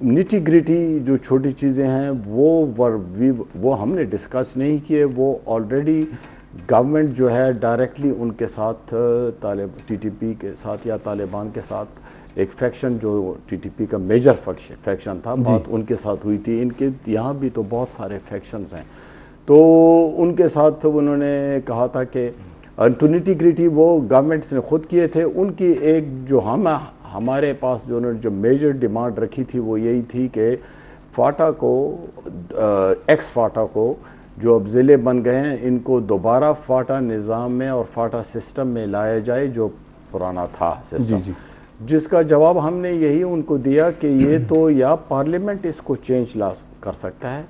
Nitty gritty جو چھوٹی چیزیں ہیں وہ ہم نے ڈسکس نہیں کیے. وہ آلریڈی گورنمنٹ جو ہے ڈائریکٹلی ان کے ساتھ ٹی ٹی پی کے ساتھ یا طالبان کے ساتھ ایک فیکشن جو ٹی ٹی پی کا میجر فیکشن تھا, بات ان کے ساتھ ہوئی تھی. ان کے یہاں بھی تو بہت سارے فیکشنز ہیں, تو ان کے ساتھ انہوں نے کہا تھا کہ تو نیٹی گریٹی وہ گورنمنٹس نے خود کیے تھے. ان کی ایک جو ہمارے پاس جو انہوں نے جو میجر ڈیمانڈ رکھی تھی وہ یہی تھی کہ فاٹا کو ایکس فاٹا کو جو اب ضلع بن گئے ہیں ان کو دوبارہ فاٹا نظام میں اور فاٹا سسٹم میں لایا جائے جو پرانا تھا سسٹم. جس کا جواب ہم نے یہی ان کو دیا کہ یہ تو یا پارلیمنٹ اس کو چینج لا کر سکتا ہے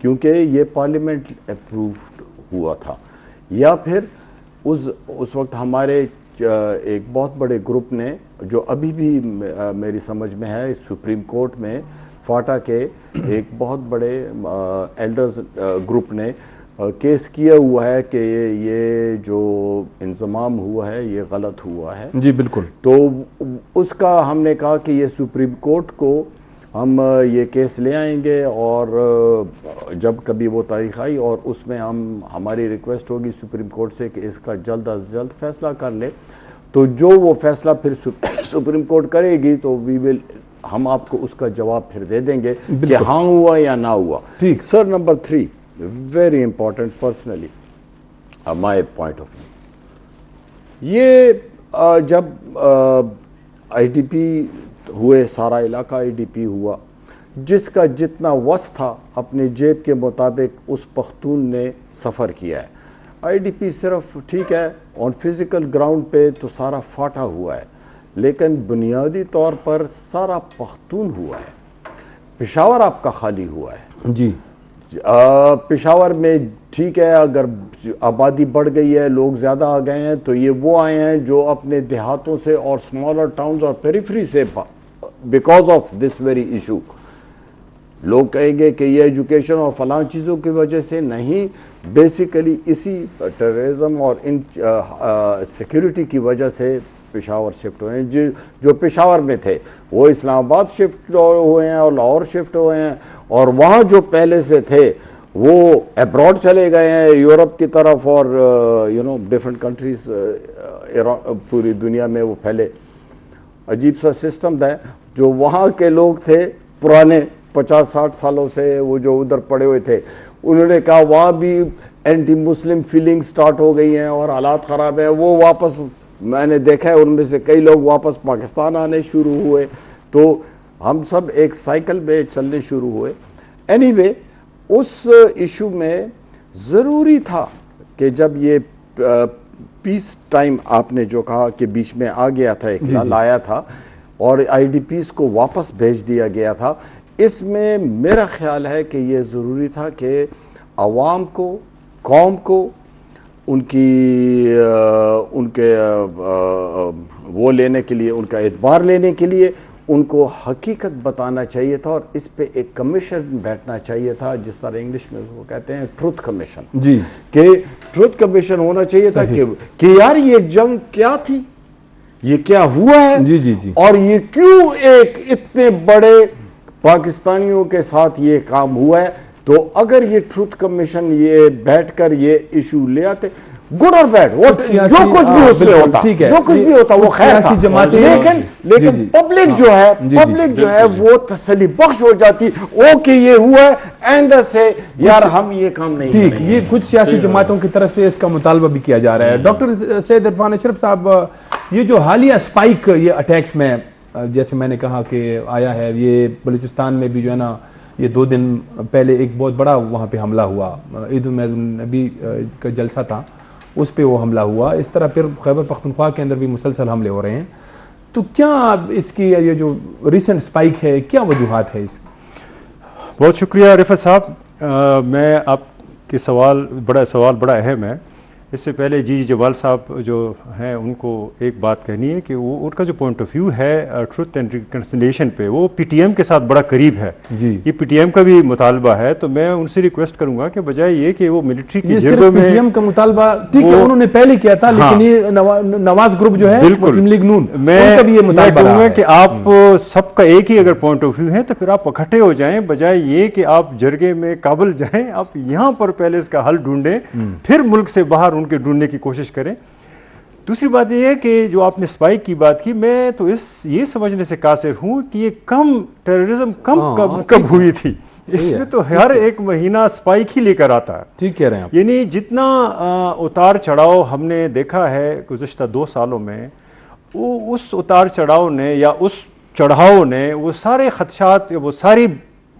کیونکہ یہ پارلیمنٹ اپرووڈ ہوا تھا, یا پھر اس وقت ہمارے ایک بہت بڑے گروپ نے جو ابھی بھی میری سمجھ میں ہے سپریم کورٹ میں فاٹا کے ایک بہت بڑے ایلڈرز گروپ نے کیس کیا ہوا ہے کہ یہ جو انضمام ہوا ہے یہ غلط ہوا ہے. جی بالکل. تو اس کا ہم نے کہا کہ یہ سپریم کورٹ کو ہم یہ کیس لے آئیں گے اور جب کبھی وہ تاریخ آئی اور اس میں ہماری ریکویسٹ ہوگی سپریم کورٹ سے کہ اس کا جلد از جلد فیصلہ کر لے, تو جو وہ فیصلہ پھر سپریم کورٹ کرے گی تو ہم آپ کو اس کا جواب پھر دے دیں گے کہ ہاں ہوا یا نہ ہوا. ٹھیک. Sir number 3 very important personally my point of view, یہ جب آئی ڈی پی ہوئے سارا علاقہ آئی ڈی پی ہوا, جس کا جتنا وس تھا اپنے جیب کے مطابق اس پختون نے سفر کیا ہے. آئی ڈی پی صرف ٹھیک ہے آن فزیکل گراؤنڈ پہ تو سارا فاٹا ہوا ہے, لیکن بنیادی طور پر سارا پختون ہوا ہے. پشاور آپ کا خالی ہوا ہے. جی پشاور میں ٹھیک ہے اگر آبادی بڑھ گئی ہے, لوگ زیادہ آ گئے ہیں, تو یہ وہ آئے ہیں جو اپنے دیہاتوں سے اور اسمالر ٹاؤنز اور پیریفری سے because of this very issue. لوگ کہیں گے کہ یہ ایجوکیشن اور فلاں چیزوں کی وجہ سے نہیں, بیسیکلی اسی ٹیررزم اور ان سیکیورٹی کی وجہ سے پشاور شفٹ ہوئے ہیں. جو پشاور میں تھے وہ اسلام آباد شفٹ ہوئے ہیں اور لاہور شفٹ ہوئے ہیں, اور وہاں جو پہلے سے تھے وہ ایبراڈ چلے گئے ہیں یورپ کی طرف اور ڈفرینٹ کنٹریز پوری دنیا میں وہ پھیلے. عجیب سا سسٹم ہے. جو وہاں کے لوگ تھے پرانے 50-60 سالوں سے وہ جو ادھر پڑے ہوئے تھے, انہوں نے کہا وہاں بھی اینٹی مسلم فیلنگ سٹارٹ ہو گئی ہیں اور حالات خراب ہیں. وہ واپس میں نے دیکھا ہے ان میں سے کئی لوگ واپس پاکستان آنے شروع ہوئے, تو ہم سب ایک سائیکل میں چلنے شروع ہوئے. اینی وے اس ایشو میں ضروری تھا کہ جب یہ پیس ٹائم آپ نے جو کہا کہ بیچ میں آ گیا تھا, ایک لایا تھا اور آئی ڈی پیز کو واپس بھیج دیا گیا تھا, اس میں میرا خیال ہے کہ یہ ضروری تھا کہ عوام کو, قوم کو ان کے وہ لینے کے لیے, ان کا اعتبار لینے کے لیے ان کو حقیقت بتانا چاہیے تھا, اور اس پہ ایک کمیشن بیٹھنا چاہیے تھا جس طرح انگلش میں وہ کہتے ہیں ٹروتھ کمیشن. جی کہ ٹروتھ کمیشن ہونا چاہیے تھا کہ یار یہ جنگ کیا تھی, یہ کیا ہوا ہے, جی جی جی, اور یہ کیوں ایک اتنے بڑے پاکستانیوں کے ساتھ یہ کام ہوا ہے. تو اگر یہ ٹروتھ کمیشن یہ بیٹھ کر یہ ایشو لے آتے, گڈ اور بیڈ جو کچھ بھی اس میں ہوتا, جو کچھ بھی ہوتا وہ خیر تھا, لیکن پبلک جو ہے وہ تسلی بخش ہو جاتی اوکے یہ ہوا ہے, آئندہ سے یار ہم یہ کام نہیں کریں گے. یہ کچھ سیاسی جماعتوں کی طرف سے اس کا مطالبہ بھی کیا جا رہا ہے. ڈاکٹر سید عرفان اشرف صاحب, یہ جو حالیہ اسپائک یہ اٹیکس میں جیسے میں نے کہا کہ آیا ہے, یہ بلوچستان میں بھی جو ہے نا یہ 2 دن پہلے ایک بہت بڑا وہاں پہ حملہ ہوا, عید النبی کا جلسہ تھا اس پہ وہ حملہ ہوا. اس طرح پھر خیبر پختونخوا کے اندر بھی مسلسل حملے ہو رہے ہیں. تو کیا اس کی یہ جو ریسنٹ اسپائک ہے کیا وجوہات ہے اس کی؟ بہت شکریہ رفعت صاحب. میں آپ کے سوال بڑا اہم ہے. اس سے پہلے جی جوال صاحب جو ہیں ان کو ایک بات کہنی ہے کہ وہ ان کا جو پوائنٹ آف ویو ہے ٹروتھ اینڈ ریکنسیلیشن پہ وہ پی ٹی ایم کے ساتھ بڑا قریب ہے. جی یہ پی ٹی ایم کا بھی مطالبہ ہے, تو میں ان سے ریکویسٹ کروں گا کہ بجائے یہ کہ وہ ملٹری کی جرگوں میں پی ٹی ایم کا مطالبہ ٹھیک ہے انہوں نے پہلے کیا تھا, لیکن یہ نواز گروپ جو ہے مسلم لیگ نون میں کہوں گا کہ آپ سب کا ایک ہی اگر پوائنٹ آف ویو ہے تو پھر آپ اکٹھے ہو جائیں, بجائے یہ کہ آپ جرگے میں کابل جائیں, آپ یہاں پر پہلے اس کا حل ڈھونڈیں پھر ملک سے باہر ان کے ڈھونڈنے کی کوشش کریں. دوسری بات یہ ہے کہ جو آپ نے اسپائک کی بات کی, میں تو یہ سمجھنے سے قاصر ہوں کہ یہ ٹیررزم کب ہوئی تھی. اس میں تو ہر ایک مہینہ اسپائک ہی لے کر آتا ہے. ٹھیک کہہ رہے ہیں آپ. یعنی جتنا اتار چڑھاؤ ہم نے دیکھا ہے گزشتہ 2 سالوں میں, وہ اس اتار چڑھاؤ نے یا اس چڑھاؤ نے وہ سارے خدشات, وہ ساری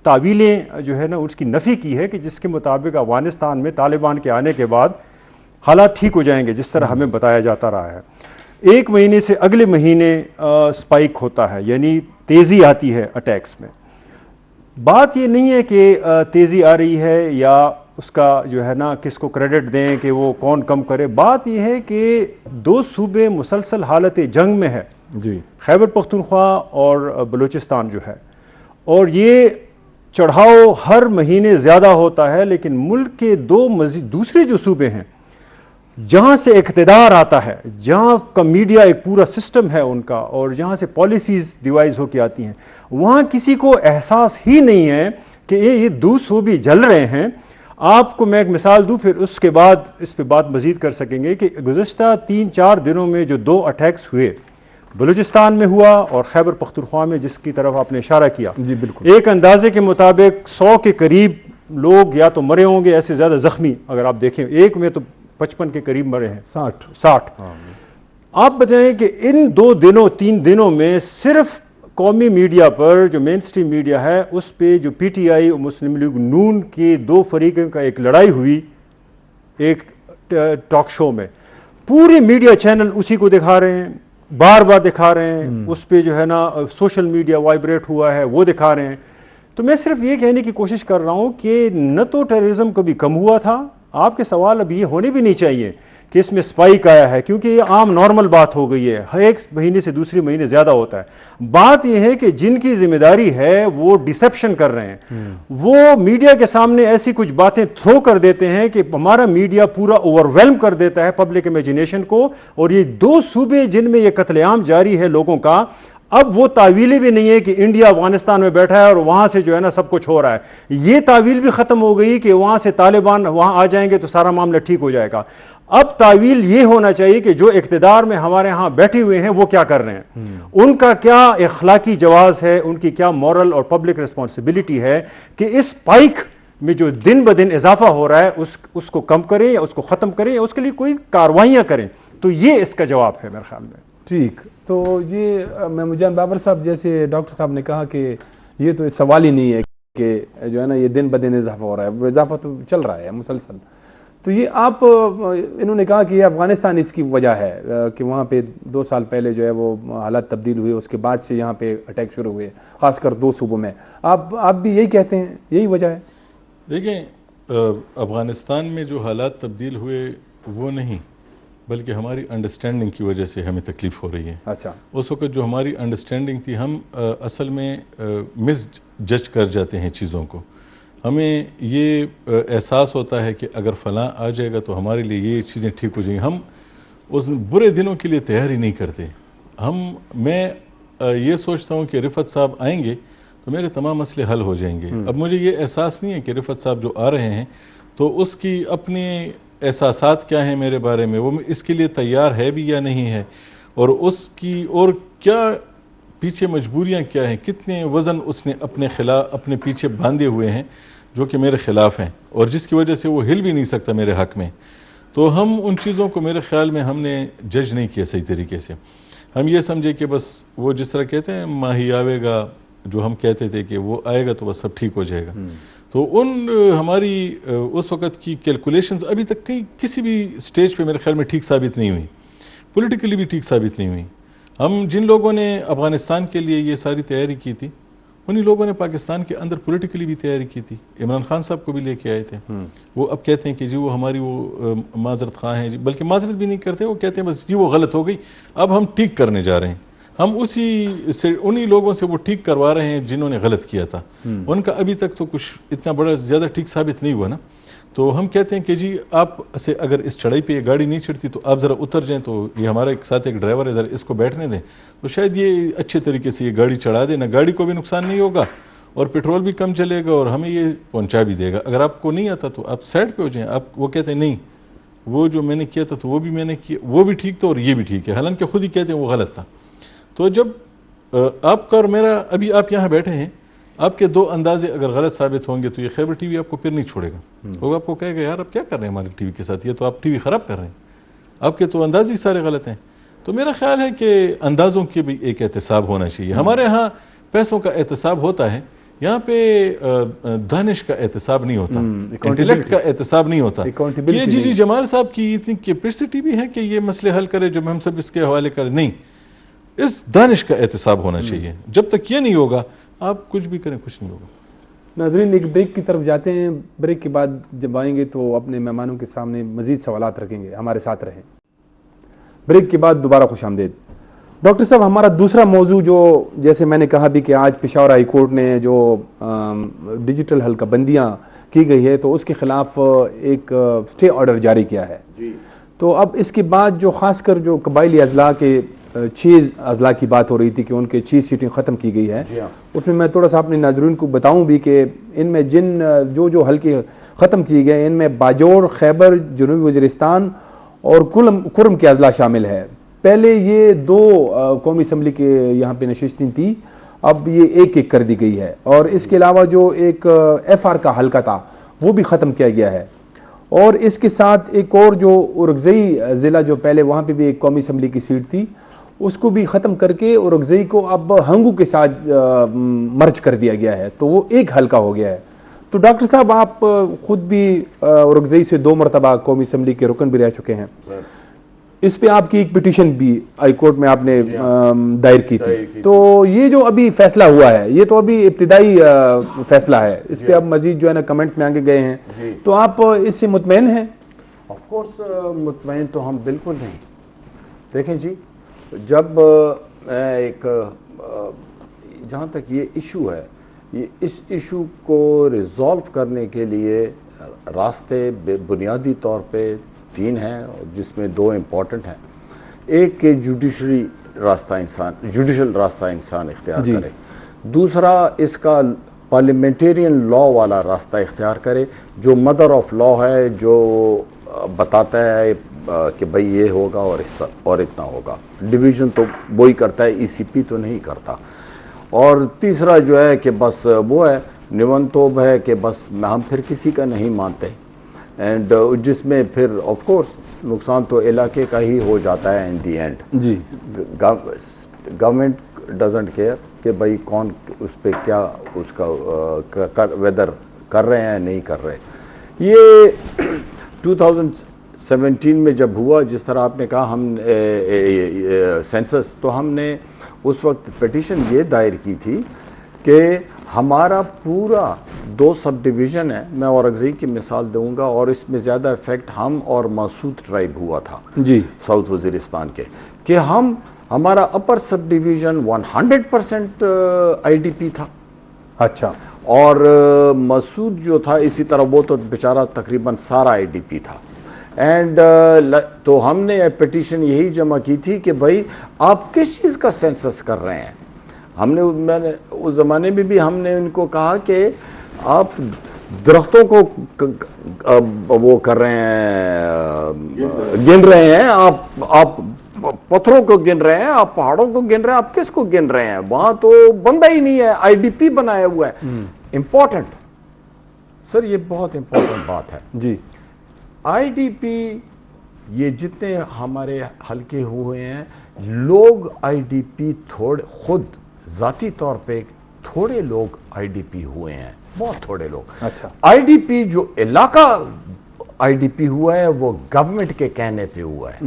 تعویلیں جو ہے نا اس کی نفی کی ہے کہ جس کے مطابق افغانستان میں طالبان کے آنے کے بعد حالات ٹھیک ہو جائیں گے, جس طرح ہمیں بتایا جاتا رہا ہے. ایک مہینے سے اگلے مہینے اسپائک ہوتا ہے, یعنی تیزی آتی ہے اٹیکس میں. بات یہ نہیں ہے کہ تیزی آ رہی ہے یا اس کا جو ہے نا کس کو کریڈٹ دیں کہ وہ کون کم کرے. بات یہ ہے کہ 2 صوبے مسلسل حالت جنگ میں ہے, جی خیبر پختونخوا اور بلوچستان جو ہے, اور یہ چڑھاؤ ہر مہینے زیادہ ہوتا ہے. لیکن ملک کے 2 دوسرے جو صوبے ہیں جہاں سے اقتدار آتا ہے, جہاں کا میڈیا ایک پورا سسٹم ہے ان کا, اور جہاں سے پالیسیز ڈیوائز ہو کے آتی ہیں, وہاں کسی کو احساس ہی نہیں ہے کہ یہ 2 صوبے جل رہے ہیں. آپ کو میں ایک مثال دوں, پھر اس کے بعد اس پہ بات مزید کر سکیں گے, کہ گزشتہ 3-4 دنوں میں جو 2 اٹیکس ہوئے, بلوچستان میں ہوا اور خیبر پختونخوا میں جس کی طرف آپ نے اشارہ کیا, جی بالکل, ایک اندازے کے مطابق 100 کے قریب لوگ یا تو مرے ہوں گے, ایسے زیادہ زخمی اگر آپ دیکھیں, ایک میں تو 55 کے قریب مرے ہیں, 60. آپ بتائیں کہ ان 3 دنوں میں صرف قومی میڈیا پر, جو مین سٹریم میڈیا ہے, اس پہ جو پی ٹی آئی اور مسلم لیگ نون کے 2 فریقوں کا ایک لڑائی ہوئی ایک ٹاک شو میں, پورے میڈیا چینل اسی کو دکھا رہے ہیں, بار بار دکھا رہے ہیں. اس پہ جو ہے نا سوشل میڈیا وائبریٹ ہوا ہے وہ دکھا رہے ہیں. تو میں صرف یہ کہنے کی کوشش کر رہا ہوں کہ نہ تو ٹیررزم کبھی کم ہوا تھا. آپ کے سوال اب یہ ہونے بھی نہیں چاہیے کہ اس میں اسپائک آیا ہے, کیونکہ یہ عام نارمل بات ہو گئی ہے, ہر ایک مہینے سے دوسری مہینے زیادہ ہوتا ہے. بات یہ ہے کہ جن کی ذمہ داری ہے وہ ڈسیپشن کر رہے ہیں, وہ میڈیا کے سامنے ایسی کچھ باتیں تھرو کر دیتے ہیں کہ ہمارا میڈیا پورا اوور ویلم کر دیتا ہے پبلک امیجنیشن کو. اور یہ 2 صوبے جن میں یہ قتل عام جاری ہے لوگوں کا, اب وہ تعویلیں بھی نہیں ہے کہ انڈیا افغانستان میں بیٹھا ہے اور وہاں سے جو ہے نا سب کچھ ہو رہا ہے. یہ تعویل بھی ختم ہو گئی کہ وہاں سے طالبان وہاں آ جائیں گے تو سارا معاملہ ٹھیک ہو جائے گا. اب تعویل یہ ہونا چاہیے کہ جو اقتدار میں ہمارے ہاں بیٹھے ہوئے ہیں وہ کیا کر رہے ہیں, ان کا کیا اخلاقی جواز ہے, ان کی کیا مورل اور پبلک ریسپانسبلٹی ہے کہ اس اسپائک میں جو دن بدن اضافہ ہو رہا ہے اس کو کم کریں یا اس کو ختم کریں یا اس کے لیے کوئی کاروائیاں کریں. تو یہ اس کا جواب ہے میرے خیال میں. ٹھیک, تو یہ محمود بابر صاحب جیسے ڈاکٹر صاحب نے کہا کہ یہ تو سوال ہی نہیں ہے کہ جو ہے نا یہ دن بدن اضافہ ہو رہا ہے, اضافہ تو چل رہا ہے مسلسل. تو یہ آپ انہوں نے کہا کہ یہ افغانستان اس کی وجہ ہے کہ وہاں پہ 2 سال پہلے جو ہے وہ حالات تبدیل ہوئے, اس کے بعد سے یہاں پہ اٹیک شروع ہوئے, خاص کر 2 صوبوں میں. آپ بھی یہی کہتے ہیں, یہی وجہ ہے؟ دیکھیں, افغانستان میں جو حالات تبدیل ہوئے وہ نہیں, بلکہ ہماری انڈرسٹینڈنگ کی وجہ سے ہمیں تکلیف ہو رہی ہے. اچھا, اس وقت جو ہماری انڈرسٹینڈنگ تھی, ہم اصل میں مس جج کر جاتے ہیں چیزوں کو. ہمیں یہ احساس ہوتا ہے کہ اگر فلاں آ جائے گا تو ہمارے لیے یہ چیزیں ٹھیک ہو جائیں گی. ہم اس برے دنوں کے لیے تیاری نہیں کرتے. میں یہ سوچتا ہوں کہ رفعت صاحب آئیں گے تو میرے تمام مسئلے حل ہو جائیں گے. اب مجھے یہ احساس نہیں ہے کہ رفعت صاحب جو آ رہے ہیں تو اس کی اپنی احساسات کیا ہیں میرے بارے میں, وہ اس کے لیے تیار ہے بھی یا نہیں ہے, اور اس کی اور کیا پیچھے مجبوریاں کیا ہیں, کتنے وزن اس نے اپنے پیچھے باندھے ہوئے ہیں جو کہ میرے خلاف ہیں اور جس کی وجہ سے وہ ہل بھی نہیں سکتا میرے حق میں. تو ہم ان چیزوں کو میرے خیال میں ہم نے جج نہیں کیا صحیح طریقے سے. ہم یہ سمجھے کہ بس وہ جس طرح کہتے ہیں ماہی آوے گا, جو ہم کہتے تھے کہ وہ آئے گا تو بس سب ٹھیک ہو جائے گا. تو ہماری اس وقت کی کیلکولیشنز ابھی تک کسی بھی سٹیج پہ میرے خیال میں ٹھیک ثابت نہیں ہوئی, پولیٹیکلی بھی ٹھیک ثابت نہیں ہوئی. ہم جن لوگوں نے افغانستان کے لیے یہ ساری تیاری کی تھی انہی لوگوں نے پاکستان کے اندر پولیٹیکلی بھی تیاری کی تھی, عمران خان صاحب کو بھی لے کے آئے تھے. وہ اب کہتے ہیں کہ جی وہ ہماری وہ معذرت خواہ ہیں, جی بلکہ معذرت بھی نہیں کرتے, وہ کہتے ہیں بس جی وہ غلط ہو گئی, اب ہم ٹھیک کرنے جا رہے ہیں. ہم اسی سے انہی لوگوں سے وہ ٹھیک کروا رہے ہیں جنہوں نے غلط کیا تھا. ان کا ابھی تک تو کچھ اتنا بڑا زیادہ ٹھیک ثابت نہیں ہوا نا. تو ہم کہتے ہیں کہ جی آپ سے اگر اس چڑھائی پہ یہ گاڑی نہیں چڑھتی تو آپ ذرا اتر جائیں, تو یہ ہمارا ایک ساتھ ایک ڈرائیور ہے, ذرا اس کو بیٹھنے دیں, تو شاید یہ اچھے طریقے سے یہ گاڑی چڑھا دے, نہ گاڑی کو بھی نقصان نہیں ہوگا اور پیٹرول بھی کم چلے گا اور ہمیں یہ پہنچا بھی دے گا. اگر آپ کو نہیں آتا تو آپ سائڈ پہ ہو جائیں. آپ وہ کہتے ہیں نہیں وہ جو میں نے کیا تھا تو وہ بھی میں نے کیا, وہ بھی ٹھیک تھا اور یہ بھی ٹھیک ہے, حالانکہ خود ہی کہتے ہیں وہ غلط تھا. تو جب آپ کا اور میرا ابھی آپ یہاں بیٹھے ہیں, آپ کے دو اندازے اگر غلط ثابت ہوں گے تو یہ خیبر ٹی وی آپ کو پھر نہیں چھوڑے گا. وہ آپ کو کہے گا یار آپ کیا کر رہے ہیں ہمارے ٹی وی کے ساتھ, یہ تو آپ ٹی وی خراب کر رہے ہیں, آپ کے تو انداز ہی سارے غلط ہیں. تو میرا خیال ہے کہ اندازوں کی بھی ایک احتساب ہونا چاہیے. ہمارے ہاں پیسوں کا احتساب ہوتا ہے, یہاں پہ دانش کا احتساب نہیں ہوتا, انٹیلیکٹ کا احتساب نہیں ہوتا. یہ جی جمال صاحب کی اتنی کیپیسٹی بھی ہے کہ یہ مسئلے حل کرے جب ہم سب اس کے حوالے کریں, نہیں, اس دانش کا احتساب ہونا چاہیے. جب تک یہ نہیں ہوگا آپ کچھ بھی کریں کچھ نہیں ہوگا. ناظرین ایک بریک کی طرف جاتے ہیں, بریک کے بعد جب آئیں گے تو اپنے مہمانوں کے سامنے مزید سوالات رکھیں گے, ہمارے ساتھ رہیں. بریک کے بعد دوبارہ خوش آمدید. ڈاکٹر صاحب ہمارا دوسرا موضوع جو جیسے میں نے کہا بھی کہ آج پشاور ہائی کورٹ نے جو ڈیجیٹل حلقہ بندیاں کی گئی ہے تو اس کے خلاف ایک اسٹے آرڈر جاری کیا ہے. تو اب اس کے بعد جو خاص کر جو قبائلی اضلاع کے 6 اضلاع کی بات ہو رہی تھی کہ ان کے 6 سیٹیں ختم کی گئی ہے, اس میں تھوڑا سا اپنے ناظرین کو بتاؤں بھی کہ ان میں جن جو حلقے ختم کیے گئے ان میں باجوڑ, خیبر, جنوبی وزیرستان اور کرم کے اضلاع شامل ہے. پہلے یہ 2 قومی اسمبلی کے یہاں پہ نشستیں تھی, اب یہ 1 کر دی گئی ہے. اور اس کے علاوہ جو ایک FR کا حلقہ تھا وہ بھی ختم کیا گیا ہے. اور اس کے ساتھ ایک اور جو اورکزئی ضلع جو پہلے وہاں پہ بھی ایک قومی اسمبلی کی سیٹ تھی اس کو بھی ختم کر کے اورکزئی کو اب ہنگو کے ساتھ مرج کر دیا گیا ہے, تو وہ 1 حلقہ ہو گیا ہے. تو ڈاکٹر صاحب آپ خود بھی اورکزئی سے 2 مرتبہ قومی اسمبلی کے رکن بھی رہ چکے ہیں, اس پہ آپ کی ایک پٹیشن بھی ہائی کورٹ میں آپ نے دائر کی تھی. تو یہ جو ابھی فیصلہ ہوا ہے یہ تو ابھی ابتدائی فیصلہ ہے, اس پہ اب مزید جو ہے نا کمنٹس میں آگے گئے ہیں, تو آپ اس سے مطمئن ہیں؟ آف کورس مطمئن تو ہم بالکل نہیں. دیکھیں جی, جب ایک جہاں تک یہ ایشو ہے, یہ اس ایشو کو ریزالو کرنے کے لیے راستے بنیادی طور پہ 3 ہیں, جس میں 2 امپورٹنٹ ہیں. ایک کہ جوڈیشل راستہ انسان اختیار کرے, دوسرا اس کا پارلیمنٹیرین لا والا راستہ اختیار کرے جو مدر آف لا ہے, جو بتاتا ہے کہ بھئی یہ ہوگا اور اتنا ہوگا. ڈویژن تو وہی کرتا ہے, ECP تو نہیں کرتا. اور تیسرا جو ہے کہ بس وہ ہے نونتوب ہے کہ بس ہم پھر کسی کا نہیں مانتے, اینڈ جس میں پھر آف کورس نقصان تو علاقے کا ہی ہو جاتا ہے ان دی اینڈ. جی, گورنمنٹ ڈزنٹ کیئر کہ بھئی کون اس پہ کیا اس کا ویدر کر رہے ہیں نہیں کر رہے. یہ 2017 میں جب ہوا, جس طرح آپ نے کہا ہم سینسس, تو ہم نے اس وقت پٹیشن یہ دائر کی تھی کہ ہمارا پورا 2 سب ڈویژن ہے. میں اورکزئی کی مثال دوں گا, اور اس میں زیادہ افیکٹ ہم اور مسعود ٹرائب ہوا تھا جی, ساؤتھ وزیرستان کے, کہ ہمارا اپر سب ڈویژن 100% IDP تھا. اچھا. اور مسعود جو تھا اسی طرح وہ تو بیچارہ تقریباً سارا IDP تھا. اینڈ تو ہم نے پٹیشن یہی جمع کی تھی کہ بھائی آپ کس چیز کا سینسس کر رہے ہیں. میں نے اس زمانے میں بھی ہم نے ان کو کہا کہ آپ درختوں کو وہ کر رہے ہیں, گن رہے ہیں, آپ پتھروں کو گن رہے ہیں, آپ پہاڑوں کو گن رہے ہیں, آپ کس کو گن رہے ہیں؟ وہاں تو بندہ ہی نہیں ہے, IDP بنایا ہوا ہے. امپورٹنٹ سر, یہ بہت امپورٹنٹ بات ہے جی. IDP یہ جتنے ہمارے حلقے ہوئے ہیں, لوگ IDP تھوڑے خود ذاتی طور پہ تھوڑے لوگ IDP ہوئے ہیں, بہت تھوڑے لوگ. اچھا. IDP جو علاقہ IDP ہوا ہے وہ گورنمنٹ کے کہنے پہ ہوا ہے.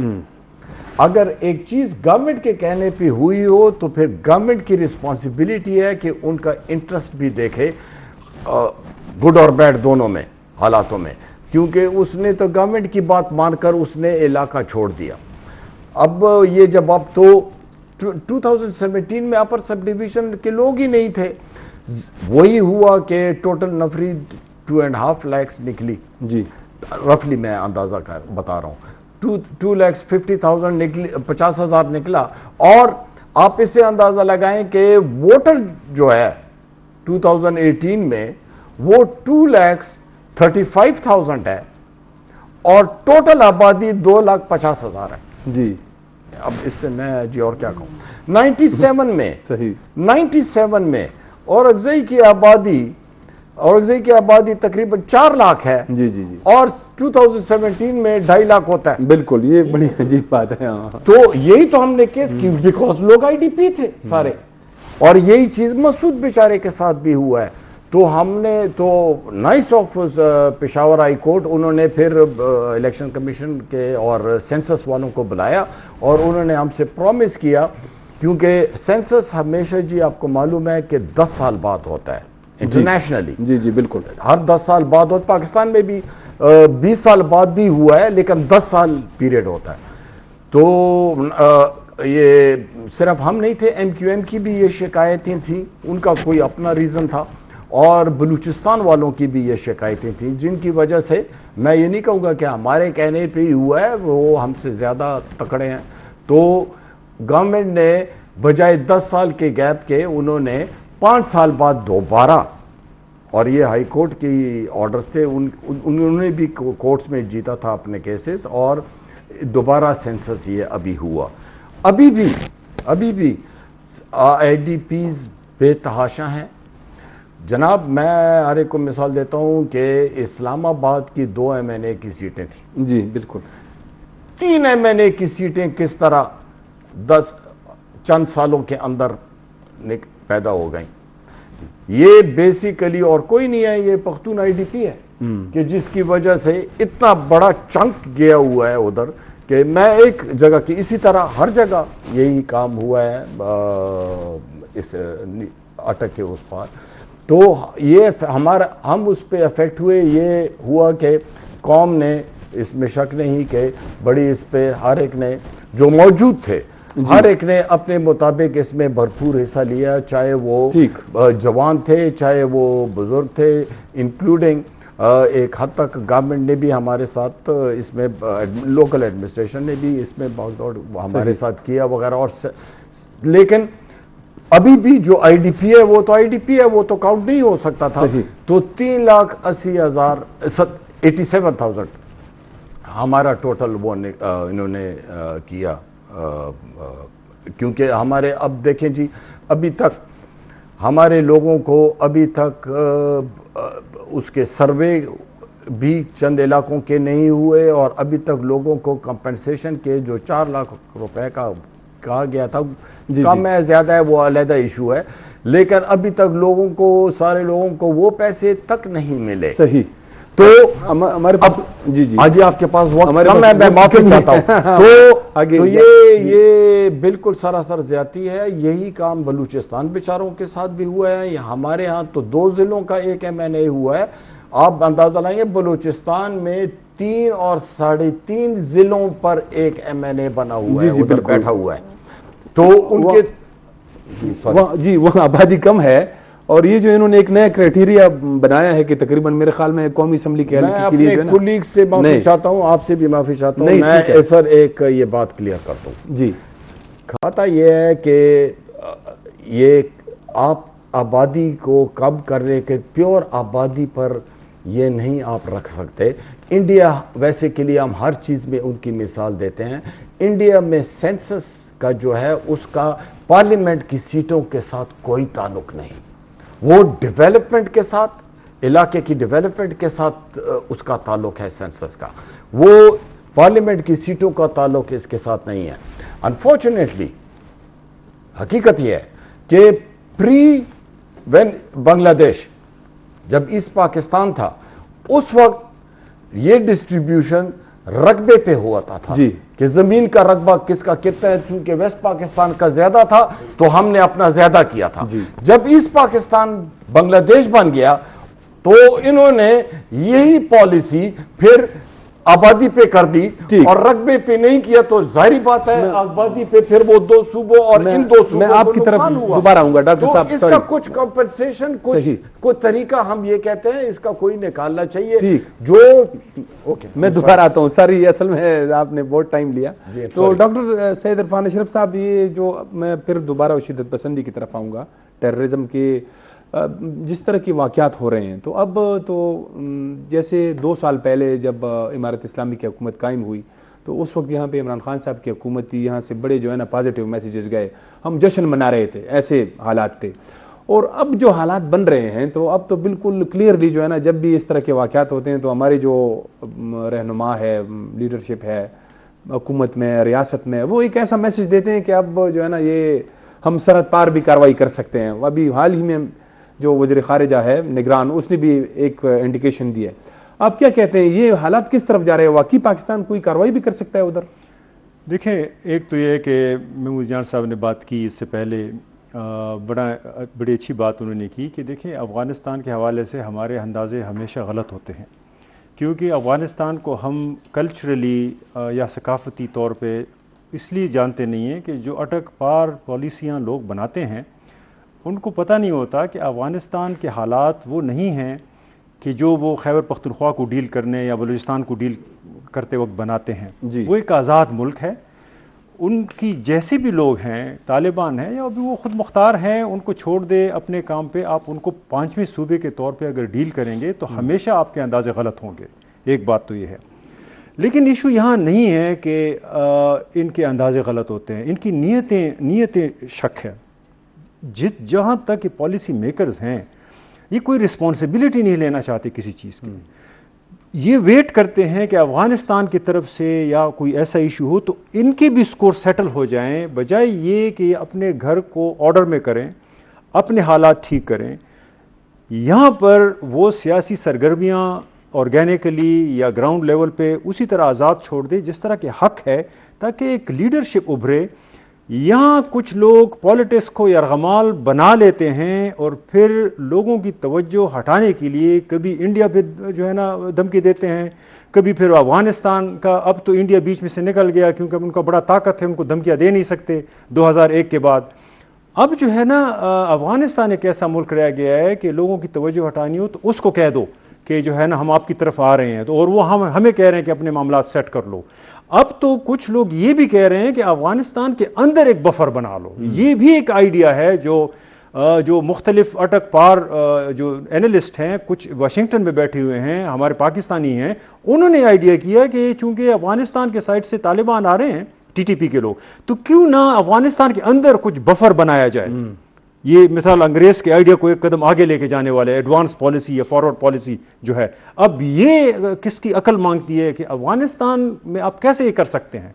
اگر ایک چیز گورنمنٹ کے کہنے پہ ہوئی ہو تو پھر گورنمنٹ کی رسپانسبلٹی ہے کہ ان کا انٹرسٹ بھی دیکھے گڈ اور بیڈ دونوں میں حالاتوں میں، کیونکہ اس نے تو گورنمنٹ کی بات مان کر اس نے علاقہ چھوڑ دیا. اب یہ جب اب تو 2017 میں اپر سب ڈویژن کے لوگ ہی نہیں تھے، وہی ہوا کہ ٹوٹل نفری 2.5 لاکھ نکلی. جی رفلی میں اندازہ بتا رہا ہوں، 2,50,000 نکلی، 50,000 نکلا. اور آپ اس سے اندازہ لگائیں کہ ووٹر جو ہے 2018 میں وہ 2,35,000 ہے اور ٹوٹل آبادی 2,50,000 ہے. جی اب اس سے میں جی اور کیا کہوں. 97 میں صحیح 97 میں اورگزئی کی آبادی تقریباً 4 لاکھ ہے. جی جی جی اور 2017 میں 2.5 لاکھ ہوتا ہے. بالکل، یہ بڑی عجیب بات ہے. تو یہی تو ہم نے کیس کی، بیکاز لوگ آئی ڈی پی تھے سارے. اور یہی چیز مسعود بیچارے کے ساتھ بھی ہوا ہے. تو ہم نے تو nice of Peshawar high court, انہوں نے پھر الیکشن کمیشن کے اور سینسس والوں کو بلایا اور انہوں نے ہم سے پرومس کیا، کیونکہ سینسس ہمیشہ جی آپ کو معلوم ہے کہ 10 سال بعد ہوتا ہے انٹرنیشنلی. جی جی بالکل، ہر 10 سال بعد ہوتا. پاکستان میں بھی 20 سال بعد بھی ہوا ہے، لیکن 10 سال پیریڈ ہوتا ہے. تو یہ صرف ہم نہیں تھے، ایم کیو ایم کی بھی یہ شکایتیں تھیں، ان کا کوئی اپنا ریزن تھا، اور بلوچستان والوں کی بھی یہ شکایتیں تھیں، جن کی وجہ سے میں یہ نہیں کہوں گا کہ ہمارے کہنے پہ ہی ہوا ہے، وہ ہم سے زیادہ تکڑے ہیں. تو گورنمنٹ نے بجائے 10 سال کے گیپ کے انہوں نے 5 سال بعد دوبارہ، اور یہ ہائی کورٹ کی آرڈرز تھے، انہوں نے بھی کورٹس میں جیتا تھا اپنے کیسز، اور دوبارہ سینسس یہ ابھی ہوا. ابھی بھی آئی ڈی پیز بے تحاشا ہیں جناب. میں ہر ایک کو مثال دیتا ہوں کہ اسلام آباد کی 2 MNA کی سیٹیں تھیں. جی بالکل. 3 MNA کی سیٹیں کس طرح چند سالوں کے اندر پیدا ہو گئیں. یہ بیسیکلی اور کوئی نہیں ہے، یہ پختون آئی ڈی پی ہے کہ جس کی وجہ سے اتنا بڑا چنک گیا ہوا ہے ادھر، کہ میں ایک جگہ کی اسی طرح ہر جگہ یہی کام ہوا ہے اس اٹک کے اس پار. تو یہ ہم اس پہ افیکٹ ہوئے. یہ ہوا کہ قوم نے، اس میں شک نہیں کہ بڑی اس پہ ہر ایک نے جو موجود تھے ہر ایک نے اپنے مطابق اس میں بھرپور حصہ لیا، چاہے وہ جوان تھے چاہے وہ بزرگ تھے، انکلوڈنگ ایک حد تک گورنمنٹ نے بھی ہمارے ساتھ اس میں، لوکل ایڈمنسٹریشن نے بھی اس میں بہت ہمارے ساتھ کیا وغیرہ. اور لیکن ابھی بھی جو آئی ڈی پی ہے وہ تو آئی ڈی پی ہے، وہ تو کاؤنٹ نہیں ہو سکتا تھا. تو 3,80,000 ہمارا ٹوٹل وہ انہوں نے کیا. کیونکہ ہمارے اب دیکھیں جی، ابھی تک ہمارے لوگوں کو ابھی تک اس کے سروے بھی چند علاقوں کے نہیں ہوئے، اور ابھی تک لوگوں کو کمپنسیشن کے جو 4 لاکھ روپے کا کہا گیا تھا، کم ہے زیادہ ہے وہ علیحدہ ایشو ہے، لیکن ابھی تک لوگوں کو، سارے لوگوں کو وہ پیسے تک نہیں ملے. صحیح. تو ہمارے پاس جی آج آپ کے پاس وقت کم ہے، میں معافی چاہتا ہوں. تو یہ بالکل سراسر زیادتی ہے. یہی کام بلوچستان بیچاروں کے ساتھ بھی ہوا ہے. ہمارے ہاں تو 2 ضلعوں کا ایک MNA ہوا ہے. آپ اندازہ لائیں گے بلوچستان میں 3 اور 3.5 ضلعوں پر ایک MNA بنا ہوا ہے، ادھر بیٹھا ہوا ہے. تو ان کے جی وہ آبادی کم ہے. اور یہ جو انہوں نے ایک نیا کرائٹیریا بنایا ہے کہ تقریباً میرے خیال میں قومی اسمبلی کے حلقے کے لیے، میں اپنے کولیگ سے معافی چاہتا ہوں، آپ سے بھی معافی چاہتا ہوں. میں سر ایک یہ بات کلیئر کرتا ہوں. جی کھاتا یہ ہے کہ یہ آپ آبادی کو کم کرنے کے پیور آبادی پر یہ نہیں آپ رکھ سکتے. انڈیا ویسے کے لیے ہم ہر چیز میں ان کی مثال دیتے ہیں. انڈیا میں سینسس کا جو ہے اس کا پارلیمنٹ کی سیٹوں کے ساتھ کوئی تعلق نہیں. وہ ڈیولپمنٹ کے ساتھ، علاقے کی ڈیولپمنٹ کے ساتھ اس کا تعلق ہے سینسس کا. وہ پارلیمنٹ کی سیٹوں کا تعلق اس کے ساتھ نہیں ہے. انفارچونیٹلی حقیقت یہ ہے کہ وین بنگلہ دیش جب ایسٹ پاکستان تھا، اس وقت یہ ڈسٹریبیوشن رقبے پہ ہوا تھا جی کہ زمین کا رقبہ کس کا کتنا ہے، چونکہ ویسٹ پاکستان کا زیادہ تھا تو ہم نے اپنا زیادہ کیا تھا. جب ایسٹ پاکستان بنگلہ دیش بن گیا تو انہوں نے یہی پالیسی پھر آبادی پہ کر دی اور رقبے پہ نہیں کیا، تو ظاہری بات ہے آبادی پہ پھر وہ دو صوبوں اور ان دو صوبوں میں آپ کی طرف دوبارہ آؤں گا ڈاکٹر صاحب. اس کا کچھ کمپنسیشن کچھ طریقہ ہم یہ کہتے ہیں اس کا کوئی نکالنا چاہیے جو میں دوبارہ آتا ہوں. سر یہ اصل میں آپ نے بہت ٹائم لیا. تو ڈاکٹر سید عرفان اشرف صاحب، یہ جو میں پھر دوبارہ شدت پسندی کی طرف آؤں گا، ٹیررزم کے جس طرح کی واقعات ہو رہے ہیں، تو اب تو جیسے 2 سال پہلے جب امارت اسلامی کی حکومت قائم ہوئی تو اس وقت یہاں پہ عمران خان صاحب کی حکومت تھی، یہاں سے بڑے جو ہے نا پازیٹیو میسیجز گئے، ہم جشن منا رہے تھے، ایسے حالات تھے. اور اب جو حالات بن رہے ہیں تو اب تو بالکل کلیئرلی جو ہے نا جب بھی اس طرح کے واقعات ہوتے ہیں تو ہمارے جو رہنما ہے، لیڈرشپ ہے حکومت میں، ریاست میں، وہ ایک ایسا میسیج دیتے ہیں کہ اب جو ہے نا یہ ہم سرحد پار بھی کارروائی کر سکتے ہیں. ابھی حال ہی میں جو وزیر خارجہ ہے نگران، اس نے بھی ایک انڈیکیشن دی ہے. آپ کیا کہتے ہیں یہ حالات کس طرف جا رہے ہیں؟ واقعی پاکستان کوئی کارروائی بھی کر سکتا ہے ادھر؟ دیکھیں، ایک تو یہ ہے کہ محمود جان صاحب نے بات کی اس سے پہلے، بڑی اچھی بات انہوں نے کی کہ دیکھیں افغانستان کے حوالے سے ہمارے اندازے ہمیشہ غلط ہوتے ہیں، کیونکہ افغانستان کو ہم کلچرلی یا ثقافتی طور پہ اس لیے جانتے نہیں ہیں کہ جو اٹک پار پالیسیاں لوگ بناتے ہیں ان کو پتہ نہیں ہوتا کہ افغانستان کے حالات وہ نہیں ہیں کہ جو وہ خیبر پختونخوا کو ڈیل کرنے یا بلوچستان کو ڈیل کرتے وقت بناتے ہیں. وہ ایک آزاد ملک ہے، ان کی جیسے بھی لوگ ہیں، طالبان ہیں یا بھی وہ خود مختار ہیں، ان کو چھوڑ دے اپنے کام پہ. آپ ان کو 5ویں صوبے کے طور پہ اگر ڈیل کریں گے تو ہمیشہ آپ کے اندازے غلط ہوں گے. ایک بات تو یہ ہے. لیکن ایشو یہاں نہیں ہے کہ ان کے اندازے غلط ہوتے ہیں، ان کی نیتیں شک ہے. جہاں تک پالیسی میکرز ہیں یہ کوئی رسپانسبلٹی نہیں لینا چاہتے کسی چیز کی. یہ ویٹ کرتے ہیں کہ افغانستان کی طرف سے یا کوئی ایسا ایشو ہو تو ان کے بھی سکور سیٹل ہو جائیں، بجائے یہ کہ اپنے گھر کو آرڈر میں کریں، اپنے حالات ٹھیک کریں. یہاں پر وہ سیاسی سرگرمیاں آرگینکلی یا گراؤنڈ لیول پہ اسی طرح آزاد چھوڑ دے جس طرح کے حق ہے، تاکہ ایک لیڈرشپ ابھرے. یہاں کچھ لوگ پالیٹکس کو یرغمال بنا لیتے ہیں اور پھر لوگوں کی توجہ ہٹانے کے لیے کبھی انڈیا پہ جو ہے نا دھمکی دیتے ہیں، کبھی پھر افغانستان کا. اب تو انڈیا بیچ میں سے نکل گیا کیونکہ ان کا بڑا طاقت ہے، ان کو دھمکیاں دے نہیں سکتے 2001 کے بعد. اب جو ہے نا افغانستان ایک ایسا ملک رہ گیا ہے کہ لوگوں کی توجہ ہٹانی ہو تو اس کو کہہ دو کہ جو ہے نا ہم آپ کی طرف آ رہے ہیں، تو اور وہ ہمیں کہہ رہے ہیں کہ اپنے معاملات سیٹ کر لو. اب تو کچھ لوگ یہ بھی کہہ رہے ہیں کہ افغانستان کے اندر ایک بفر بنا لو. یہ بھی ایک آئیڈیا ہے جو مختلف اٹک پار جو اینالسٹ ہیں، کچھ واشنگٹن میں بیٹھے ہوئے ہیں، ہمارے پاکستانی ہیں، انہوں نے آئیڈیا کیا کہ چونکہ افغانستان کے سائڈ سے طالبان آ رہے ہیں، ٹی ٹی پی کے لوگ، تو کیوں نہ افغانستان کے اندر کچھ بفر بنایا جائے. یہ مثال انگریز کے آئیڈیا کو ایک قدم آگے لے کے جانے والے ایڈوانس پالیسی یا فارورڈ پالیسی جو ہے. اب یہ کس کی عقل مانگتی ہے کہ افغانستان میں آپ کیسے یہ کر سکتے ہیں؟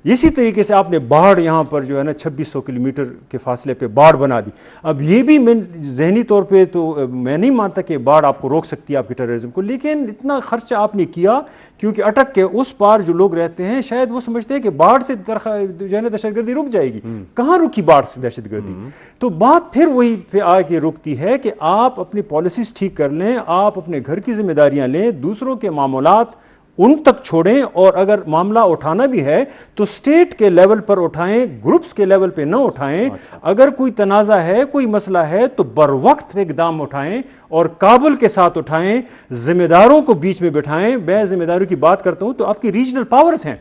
اسی طریقے سے آپ نے باڑھ یہاں پر جو ہے نا 2600 کلومیٹر کے فاصلے پہ باڑھ بنا دی. اب یہ بھی میں ذہنی طور پہ تو میں نہیں مانتا کہ باڑھ آپ کو روک سکتی ہے آپ کے ٹیررزم کو، لیکن اتنا خرچہ آپ نے کیا کیونکہ اٹک کے اس پار جو لوگ رہتے ہیں شاید وہ سمجھتے ہیں کہ باڑھ سے جو ہے نا دہشت گردی رک جائے گی. کہاں رکی باڑھ سے دہشت گردی؟ تو بات پھر وہی پہ آ کے رکتی ہے کہ آپ اپنی پالیسیز ٹھیک کر لیں، آپ اپنے گھر کی ذمہ داریاں لیں، دوسروں کے معاملات ان تک چھوڑیں، اور اگر معاملہ اٹھانا بھی ہے تو اسٹیٹ کے لیول پر اٹھائیں، گروپس کے لیول پہ نہ اٹھائیں. اگر کوئی تنازع ہے، کوئی مسئلہ ہے تو بر وقت اقدام اٹھائیں اور کابل کے ساتھ اٹھائیں، ذمہ داروں کو بیچ میں بٹھائیں. میں ذمہ داروں کی بات کرتا ہوں تو آپ کی ریجنل پاورز ہیں.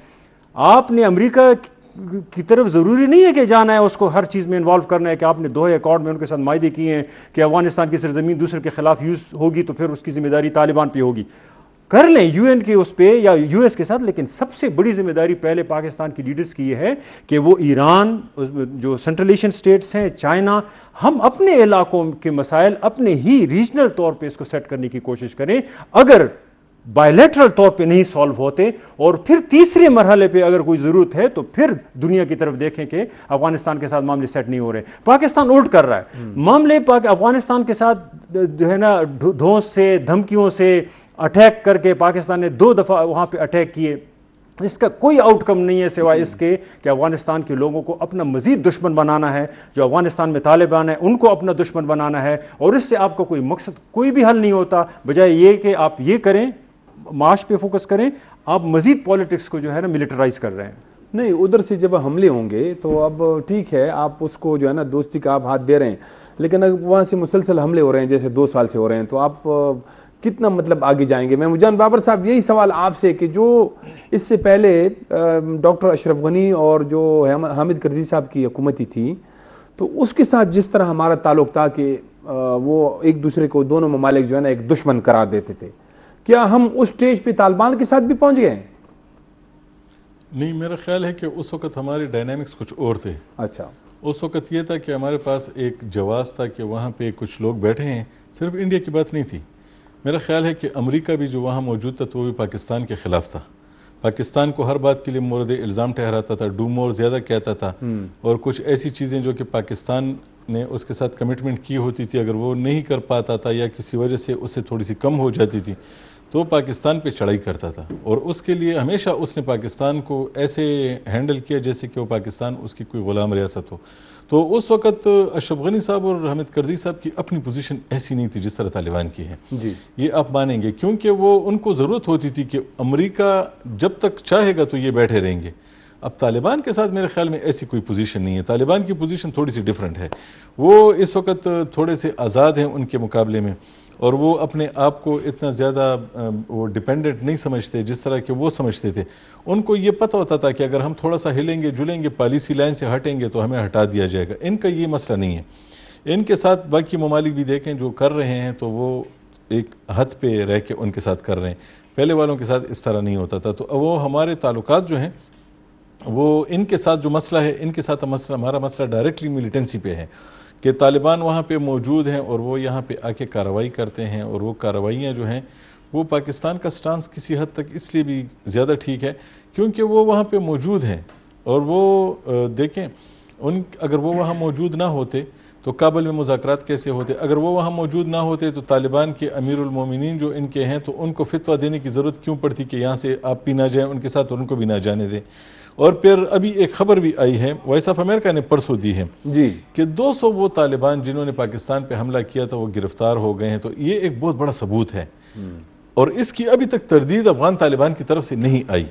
آپ نے امریکہ کی طرف ضروری نہیں ہے کہ جانا ہے اس کو ہر چیز میں انوالو کرنا ہے، کہ آپ نے دوحہ ایکارڈ میں ان کے ساتھ معاہدے کیے ہیں کہ افغانستان کی سرزمین دوسرے کے خلاف یوز ہوگی تو پھر اس کی ذمہ داری طالبان پہ ہوگی. کر لیں یو این کے اس پہ یا یو ایس کے ساتھ، لیکن سب سے بڑی ذمہ داری پہلے پاکستان کی لیڈرز کی یہ ہے کہ وہ ایران، جو سینٹرل ایشین سٹیٹس ہیں، چائنا، ہم اپنے علاقوں کے مسائل اپنے ہی ریجنل طور پہ اس کو سیٹ کرنے کی کوشش کریں. اگر بائیلیٹرل طور پہ نہیں سالو ہوتے اور پھر تیسرے مرحلے پہ اگر کوئی ضرورت ہے تو پھر دنیا کی طرف دیکھیں کہ افغانستان کے ساتھ معاملے سیٹ نہیں ہو رہے. پاکستان الٹ کر رہا ہے معاملے. افغانستان کے ساتھ جو ہے نا دھونس سے، دھمکیوں سے اٹیک کر کے پاکستان نے 2 دفعہ وہاں پہ اٹیک کیے اس کا کوئی آؤٹ کم نہیں ہے سوائے اس کے کہ افغانستان کے لوگوں کو اپنا مزید دشمن بنانا ہے. جو افغانستان میں طالبان ہیں ان کو اپنا دشمن بنانا ہے, اور اس سے آپ کا کوئی مقصد کوئی بھی حل نہیں ہوتا, بجائے یہ کہ آپ یہ کریں, معاش پہ فوکس کریں, آپ مزید پالیٹکس کو جو ہے نا ملٹرائز کر رہے ہیں. نہیں, ادھر سے جب حملے ہوں گے تو اب ٹھیک ہے, آپ اس کو جو ہے نا دوستی کا آپ ہاتھ دے رہے ہیں, لیکن اگر وہاں سے مسلسل حملے ہو رہے ہیں جیسے 2 سال سے ہو رہے ہیں, تو آپ کتنا مطلب آگے جائیں گے؟ محمود جان بابر صاحب, یہی سوال آپ سے کہ جو اس سے پہلے ڈاکٹر اشرف غنی اور جو حامد کرزئی صاحب کی حکومتی تھی, تو اس کے ساتھ جس طرح ہمارا تعلق تھا کہ وہ ایک دوسرے کو, دونوں ممالک جو ہے نا ایک دشمن قرار دیتے تھے, کیا ہم اس سٹیج پہ طالبان کے ساتھ بھی پہنچ گئے ہیں؟ نہیں, میرا خیال ہے کہ اس وقت ہمارے ڈائنامکس کچھ اور تھے. اچھا, اس وقت یہ تھا کہ ہمارے پاس ایک جواز تھا کہ وہاں پہ کچھ لوگ بیٹھے ہیں, صرف انڈیا کی بات نہیں تھی. میرا خیال ہے کہ امریکہ بھی جو وہاں موجود تھا تو وہ بھی پاکستان کے خلاف تھا, پاکستان کو ہر بات کے لیے مورد الزام ٹھہراتا تھا, ڈو مور زیادہ کہتا تھا, اور کچھ ایسی چیزیں جو کہ پاکستان نے اس کے ساتھ کمٹمنٹ کی ہوتی تھی, اگر وہ نہیں کر پاتا تھا یا کسی وجہ سے اس سے تھوڑی سی کم ہو جاتی تھی تو پاکستان پہ چڑھائی کرتا تھا, اور اس کے لیے ہمیشہ اس نے پاکستان کو ایسے ہینڈل کیا جیسے کہ وہ پاکستان اس کی کوئی غلام ریاست ہو. تو اس وقت اشرف غنی صاحب اور حامد کرزئی صاحب کی اپنی پوزیشن ایسی نہیں تھی جس طرح طالبان کی ہے. جی, یہ آپ مانیں گے, کیونکہ وہ ان کو ضرورت ہوتی تھی کہ امریکہ جب تک چاہے گا تو یہ بیٹھے رہیں گے. اب طالبان کے ساتھ میرے خیال میں ایسی کوئی پوزیشن نہیں ہے, طالبان کی پوزیشن تھوڑی سی ڈیفرنٹ ہے. وہ اس وقت تھوڑے سے آزاد ہیں ان کے مقابلے میں, اور وہ اپنے آپ کو اتنا زیادہ وہ ڈیپینڈنٹ نہیں سمجھتے جس طرح کہ وہ سمجھتے تھے. ان کو یہ پتہ ہوتا تھا کہ اگر ہم تھوڑا سا ہلیں گے جلیں گے, پالیسی لائن سے ہٹیں گے تو ہمیں ہٹا دیا جائے گا. ان کا یہ مسئلہ نہیں ہے. ان کے ساتھ باقی ممالک بھی دیکھیں جو کر رہے ہیں تو وہ ایک حد پہ رہ کے ان کے ساتھ کر رہے ہیں, پہلے والوں کے ساتھ اس طرح نہیں ہوتا تھا. تو وہ ہمارے تعلقات جو ہیں وہ ان کے ساتھ جو مسئلہ ہے, ان کے ساتھ ہمارا مسئلہ ڈائریکٹلی ملیٹنسی پہ ہے کہ طالبان وہاں پہ موجود ہیں اور وہ یہاں پہ آ کے کارروائی کرتے ہیں, اور وہ کارروائیاں جو ہیں وہ پاکستان کا سٹانس کسی حد تک اس لیے بھی زیادہ ٹھیک ہے کیونکہ وہ وہاں پہ موجود ہیں. اور وہ دیکھیں, اگر وہ وہاں موجود نہ ہوتے تو کابل میں مذاکرات کیسے ہوتے, اگر وہ وہاں موجود نہ ہوتے تو طالبان کے امیر المومنین جو ان کے ہیں تو ان کو فتویٰ دینے کی ضرورت کیوں پڑتی کہ یہاں سے آپ بھی نہ جائیں ان کے ساتھ اور ان کو بھی نہ جانے دیں. اور پھر ابھی ایک خبر بھی آئی ہے, وائس آف امریکہ نے پرسوں دی ہے جی, کہ 200 وہ طالبان جنہوں نے پاکستان پہ حملہ کیا تھا وہ گرفتار ہو گئے ہیں. تو یہ ایک بہت بڑا ثبوت ہے, اور اس کی ابھی تک تردید افغان طالبان کی طرف سے نہیں آئی.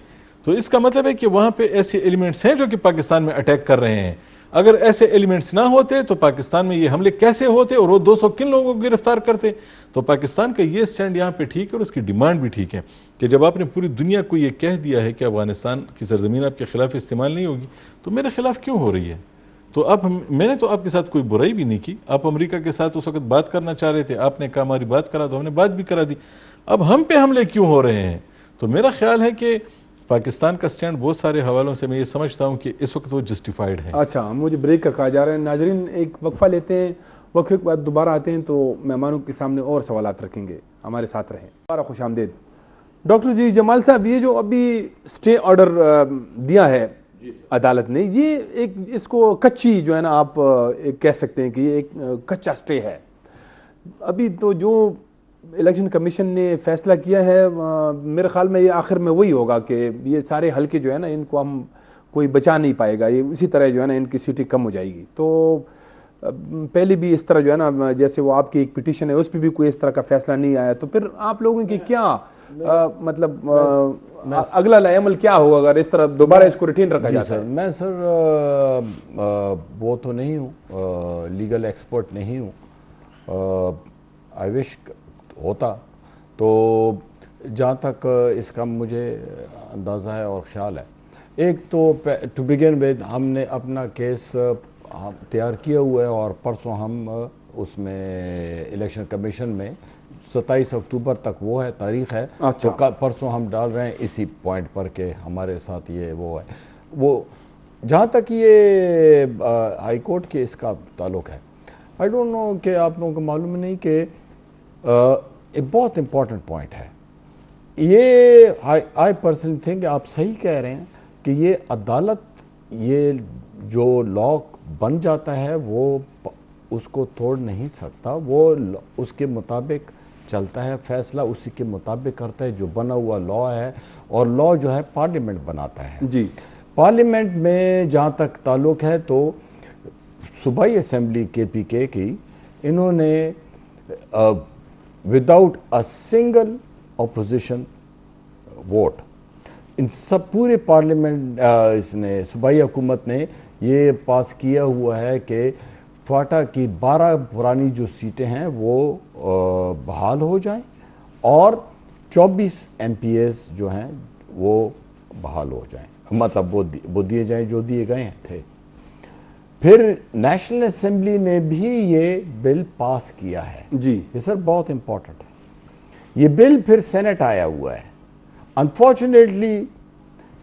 تو اس کا مطلب ہے کہ وہاں پہ ایسے ایلیمنٹس ہیں جو کہ پاکستان میں اٹیک کر رہے ہیں. اگر ایسے ایلیمنٹس نہ ہوتے تو پاکستان میں یہ حملے کیسے ہوتے, اور وہ 200 کن لوگوں کو گرفتار کرتے. تو پاکستان کا یہ سٹینڈ یہاں پہ ٹھیک ہے, اور اس کی ڈیمانڈ بھی ٹھیک ہے کہ جب آپ نے پوری دنیا کو یہ کہہ دیا ہے کہ افغانستان کی سرزمین آپ کے خلاف استعمال نہیں ہوگی, تو میرے خلاف کیوں ہو رہی ہے؟ تو اب میں نے تو آپ کے ساتھ کوئی برائی بھی نہیں کی, آپ امریکہ کے ساتھ اس وقت بات کرنا چاہ رہے تھے, آپ نے کہا ہماری بات کرا تو ہم نے بات بھی کرا دی. اب ہم پہ حملے کیوں ہو رہے ہیں؟ تو میرا خیال ہے کہ پاکستان کا سٹینڈ بہت سارے حوالوں سے میں یہ سمجھتا ہوں کہ اس وقت وہ جسٹیفائڈ ہے. اچھا, مجھے بریک کا کہا جا رہا ہے. ناظرین ایک وقفہ لیتے ہیں, وقفے کے بعد دوبارہ آتے ہیں تو مہمانوں کے سامنے اور سوالات رکھیں گے. ہمارے ساتھ رہیں. دوبارہ خوش آمدید. ڈاکٹر جی جمال صاحب, یہ جو ابھی اسٹے آرڈر دیا ہے عدالت نے, یہ ایک اس کو کچی جو ہے نا آپ کہہ سکتے ہیں کہ یہ ایک کچا اسٹے ہے. ابھی تو جو الیکشن کمیشن نے فیصلہ کیا ہے میرے خیال میں یہ آخر میں وہی ہوگا کہ یہ سارے حلقے جو ہے نا ان کو ہم کوئی بچا نہیں پائے گا, یہ اسی طرح جو ہے نا ان کی سیٹیں کم ہو جائے گی. تو پہلے بھی اس طرح جو ہے نا جیسے وہ آپ کی ایک پٹیشن ہے اس پہ بھی کوئی اس طرح کا فیصلہ نہیں آیا, تو پھر آپ لوگوں کی کیا مطلب اگلا عمل کیا ہوگا اگر اس طرح دوبارہ اس کو روٹین رکھا جاتا ہے؟ میں سر وہ تو نہیں ہوں, لیگل ایکسپرٹ نہیں ہوں, آئی وش ہوتا. تو جہاں تک اس کا مجھے اندازہ ہے اور خیال ہے, ایک تو ٹو بگن ود ہم نے اپنا کیس تیار کیا ہوا ہے, اور پرسوں ہم اس میں الیکشن کمیشن میں 27 اکتوبر تک وہ ہے تاریخ ہے. تو پرسوں ہم ڈال رہے ہیں اسی پوائنٹ پر کہ ہمارے ساتھ یہ وہ ہے. وہ جہاں تک یہ ہائی کورٹ کے اس کا تعلق ہے, آئی ڈونٹ نو کہ آپ لوگوں کو معلوم نہیں کہ ایک بہت امپورٹنٹ پوائنٹ ہے یہ. آئی پرسنلی تھنک آپ صحیح کہہ رہے ہیں کہ یہ عدالت, یہ جو لا بن جاتا ہے وہ اس کو توڑ نہیں سکتا, وہ اس کے مطابق چلتا ہے, فیصلہ اسی کے مطابق کرتا ہے جو بنا ہوا لا ہے, اور لا جو ہے پارلیمنٹ بناتا ہے. جی, پارلیمنٹ میں جہاں تک تعلق ہے تو صوبائی اسمبلی KPK کی, انہوں نے without a single opposition vote ان سب پورے پارلیمنٹ اس نے صوبائی حکومت نے یہ پاس کیا ہوا ہے کہ فاٹا کی 12 پرانی جو سیٹیں ہیں وہ بحال ہو جائیں اور 24 MPs جو ہیں وہ بحال ہو جائیں, مطلب وہ دیے جائیں جو دیے گئے تھے. پھر نیشنل اسمبلی نے بھی یہ بل پاس کیا ہے. جی, یہ سر بہت امپورٹنٹ ہے. یہ بل پھر سینٹ آیا ہوا ہے. انفارچونیٹلی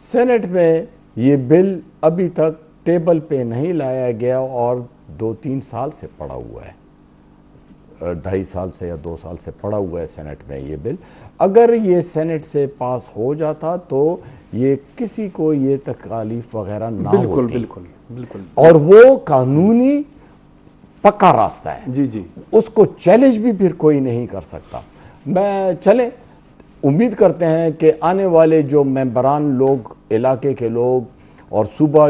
سینٹ میں یہ بل ابھی تک ٹیبل پہ نہیں لایا گیا اور 2-3 سال سے پڑا ہوا ہے, 2.5 سال سے یا 2 سال سے پڑا ہوا ہے سینٹ میں یہ بل. اگر یہ سینٹ سے پاس ہو جاتا تو یہ کسی کو یہ تکالیف وغیرہ نہ ہوتی. بالکل بالکل, اور وہ قانونی پکا راستہ ہے. جی جی, اس کو چیلنج بھی پھر کوئی نہیں کر سکتا. چلیں امید کرتے ہیں کہ آنے والے جو ممبران لوگ, علاقے کے لوگ اور صوبہ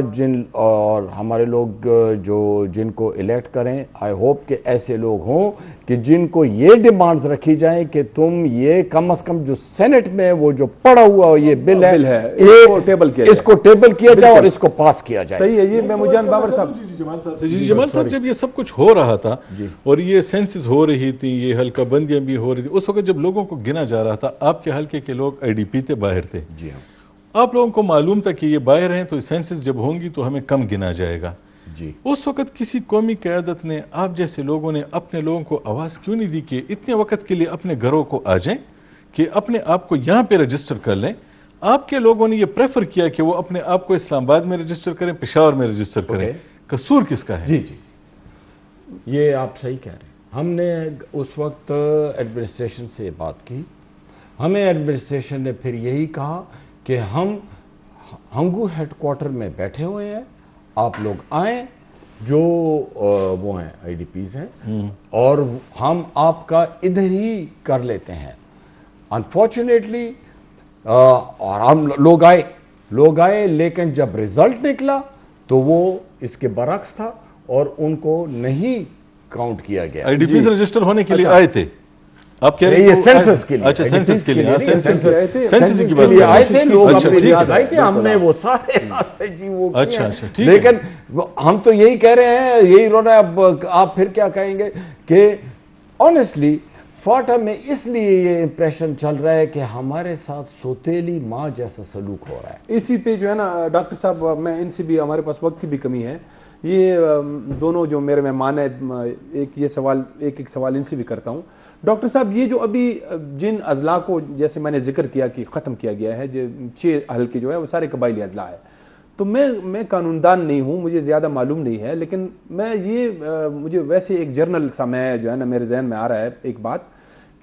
اور ہمارے لوگ جو جن کو الیکٹ کریں, آئی ہوپ کہ ایسے لوگ ہوں کہ جن کو یہ ڈیمانڈز رکھی جائیں کہ تم یہ کم از کم جو سینٹ میں وہ جو پڑا ہوا یہ بل ہے اس کو ٹیبل کیا جائے اور اس کو پاس کیا جائے. صحیح ہے. یہ محمود بابر صاحب, جمال صاحب جب یہ سب کچھ ہو رہا تھا اور یہ سینسز ہو رہی تھی, یہ حلقہ بندیاں بھی ہو رہی تھی, اس وقت جب لوگوں کو گنا جا رہا تھا, آپ کے حلقے کے لوگ IDP تھے, باہر تھے. جی ہاں, آپ لوگوں کو معلوم تھا کہ یہ باہر ہیں تو سینسز جب ہوں گی تو ہمیں کم گنا جائے گا. جی, اس وقت کسی قومی قیادت نے, آپ جیسے لوگوں نے اپنے لوگوں کو آواز کیوں نہیں دی کہ اتنے وقت کے لیے اپنے گھروں کو آ جائیں, کہ اپنے آپ کو یہاں پہ رجسٹر کر لیں. آپ کے لوگوں نے یہ پریفر کیا کہ وہ اپنے آپ کو اسلام آباد میں رجسٹر کریں, پشاور میں رجسٹر کریں. قصور کس کا ہے؟ جی جی, یہ آپ صحیح کہہ رہے ہیں. ہم نے اس وقت ایڈمنسٹریشن سے بات کی. ہمیں ایڈمنسٹریشن نے پھر یہی کہا کہ ہم ہنگو ہیڈ کوارٹر میں بیٹھے ہوئے ہیں, آپ لوگ آئیں جو وہ ہیں IDPs ہیں, اور ہم آپ کا ادھر ہی کر لیتے ہیں. انفارچونیٹلی اور ہم لوگ آئے لیکن جب رزلٹ نکلا تو وہ اس کے برعکس تھا اور ان کو نہیں کاؤنٹ کیا گیا. IDPs رجسٹر ہونے کے لیے آئے تھے, آپ کہہ رہے ہیں یہ سینسس کے لیے. اچھا, سینسس کے لیے, سینسس کے لیے آئے تھے لوگ, اپنے یاد آئے تھے, ہم نے وہ سارے راستے جی وہ اچھا, لیکن ہم تو یہی کہہ رہے ہیں, یہی رو رہے ہیں. اب آپ پھر کیا کہیں گے کہ آنیسٹلی فاٹا میں اس لیے یہ امپریشن چل رہا ہے کہ ہمارے ساتھ سوتیلی ماں جیسا سلوک ہو رہا ہے. اسی پہ جو ہے نا ڈاکٹر صاحب, میں ان سے بھی, ہمارے پاس وقت کی بھی کمی ہے, یہ دونوں جو میرے مہمان ہیں, ایک سوال ان سے بھی کرتا ہوں. ڈاکٹر صاحب, یہ جو ابھی جن اضلاع کو جیسے میں نے ذکر کیا کہ ختم کیا گیا ہے, جو 6 حلقے جو ہے وہ سارے قبائلی اضلاع ہے, تو میں قانوندان نہیں ہوں, مجھے زیادہ معلوم نہیں ہے, لیکن مجھے ویسے ایک جرنل سا میں جو ہے نا میرے ذہن میں آ رہا ہے ایک بات,